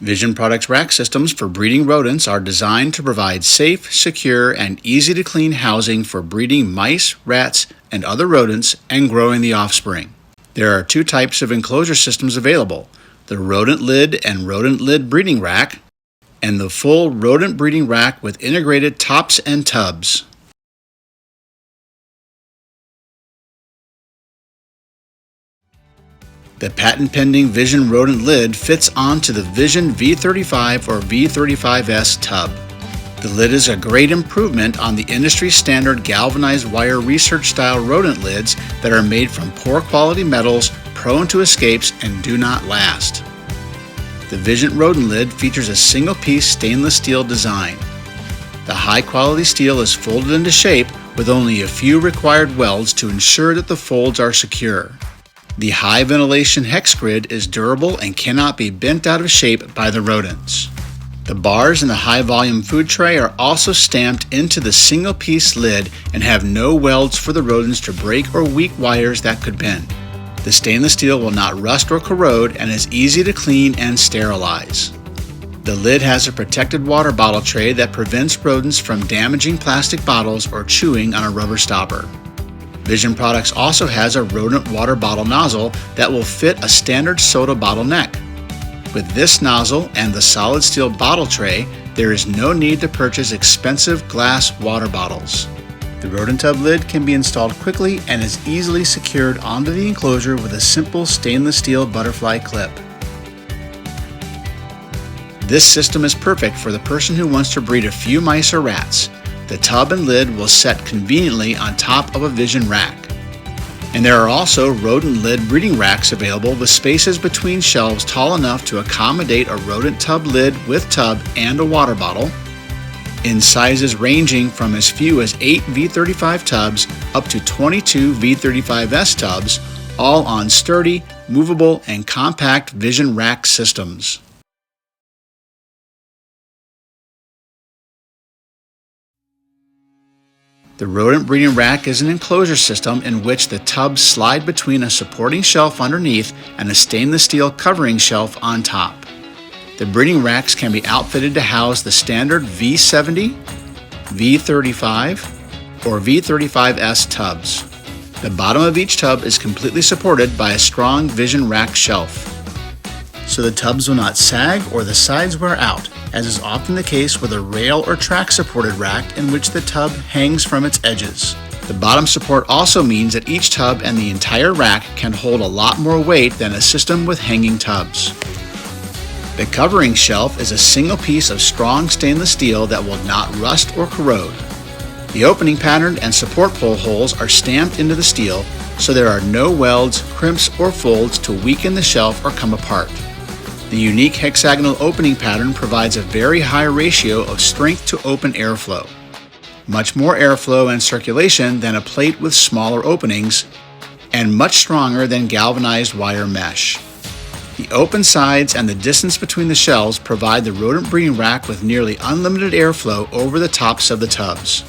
Vision Products rack systems for breeding rodents are designed to provide safe, secure, and easy-to-clean housing for breeding mice, rats, and other rodents and growing the offspring. There are two types of enclosure systems available: the Rodent Lid and Rodent Lid breeding rack, and the full rodent breeding rack with integrated tops and tubs. The patent-pending Vision Rodent Lid fits onto the Vision V35 or V35S tub. The lid is a great improvement on the industry-standard galvanized wire research-style rodent lids that are made from poor quality metals, prone to escapes, and do not last. The Vision Rodent Lid features a single-piece stainless steel design. The high-quality steel is folded into shape with only a few required welds to ensure that the folds are secure. The high ventilation hex grid is durable and cannot be bent out of shape by the rodents. The bars in the high volume food tray are also stamped into the single piece lid and have no welds for the rodents to break or weak wires that could bend. The stainless steel will not rust or corrode and is easy to clean and sterilize. The lid has a protected water bottle tray that prevents rodents from damaging plastic bottles or chewing on a rubber stopper. Vision Products also has a rodent water bottle nozzle that will fit a standard soda bottle neck. With this nozzle and the solid steel bottle tray, there is no need to purchase expensive glass water bottles. The rodent tub lid can be installed quickly and is easily secured onto the enclosure with a simple stainless steel butterfly clip. This system is perfect for the person who wants to breed a few mice or rats. The tub and lid will set conveniently on top of a Vision rack. And there are also rodent lid breeding racks available with spaces between shelves tall enough to accommodate a rodent tub lid with tub and a water bottle, in sizes ranging from as few as 8 V35 tubs up to 22 V35S tubs, all on sturdy, movable, and compact Vision rack systems. The rodent breeding rack is an enclosure system in which the tubs slide between a supporting shelf underneath and a stainless steel covering shelf on top. The breeding racks can be outfitted to house the standard V70, V35, or V35S tubs. The bottom of each tub is completely supported by a strong Vision rack shelf, so the tubs will not sag or the sides wear out, as is often the case with a rail or track supported rack in which the tub hangs from its edges. The bottom support also means that each tub and the entire rack can hold a lot more weight than a system with hanging tubs. The covering shelf is a single piece of strong stainless steel that will not rust or corrode. The opening pattern and support pole holes are stamped into the steel, so there are no welds, crimps, or folds to weaken the shelf or come apart. The unique hexagonal opening pattern provides a very high ratio of strength to open airflow. Much more airflow and circulation than a plate with smaller openings, and much stronger than galvanized wire mesh. The open sides and the distance between the shelves provide the rodent breeding rack with nearly unlimited airflow over the tops of the tubs.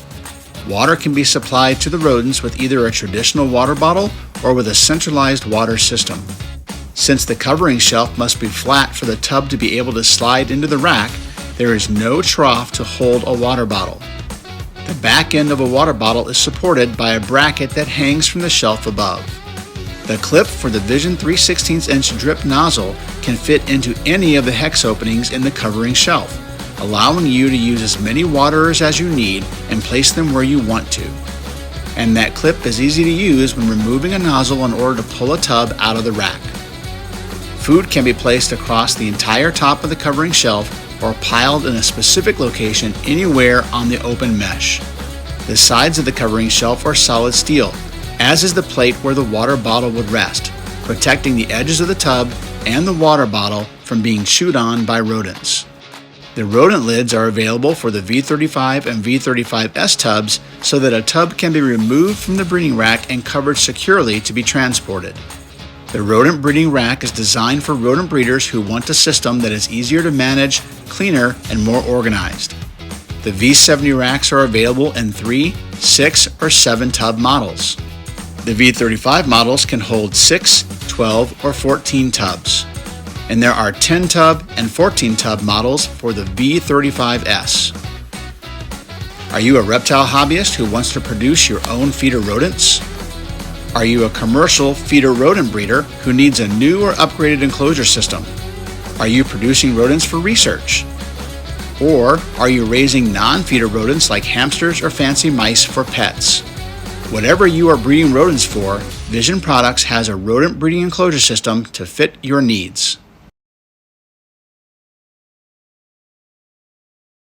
Water can be supplied to the rodents with either a traditional water bottle or with a centralized water system. Since the covering shelf must be flat for the tub to be able to slide into the rack, there is no trough to hold a water bottle. The back end of a water bottle is supported by a bracket that hangs from the shelf above. The clip for the Vision 3/16" drip nozzle can fit into any of the hex openings in the covering shelf, allowing you to use as many waterers as you need and place them where you want to. And that clip is easy to use when removing a nozzle in order to pull a tub out of the rack. Food can be placed across the entire top of the covering shelf or piled in a specific location anywhere on the open mesh. The sides of the covering shelf are solid steel, as is the plate where the water bottle would rest, protecting the edges of the tub and the water bottle from being chewed on by rodents. The rodent lids are available for the V35 and V35S tubs so that a tub can be removed from the breeding rack and covered securely to be transported. The rodent breeding rack is designed for rodent breeders who want a system that is easier to manage, cleaner, and more organized. The V70 racks are available in 3, 6, or 7 tub models. The V35 models can hold 6, 12, or 14 tubs. and there are 10 tub and 14 tub models for the V35S. Are you a reptile hobbyist who wants to produce your own feeder rodents? Are you a commercial feeder rodent breeder who needs a new or upgraded enclosure system? Are you producing rodents for research? Or are you raising non-feeder rodents like hamsters or fancy mice for pets? Whatever you are breeding rodents for, Vision Products has a rodent breeding enclosure system to fit your needs.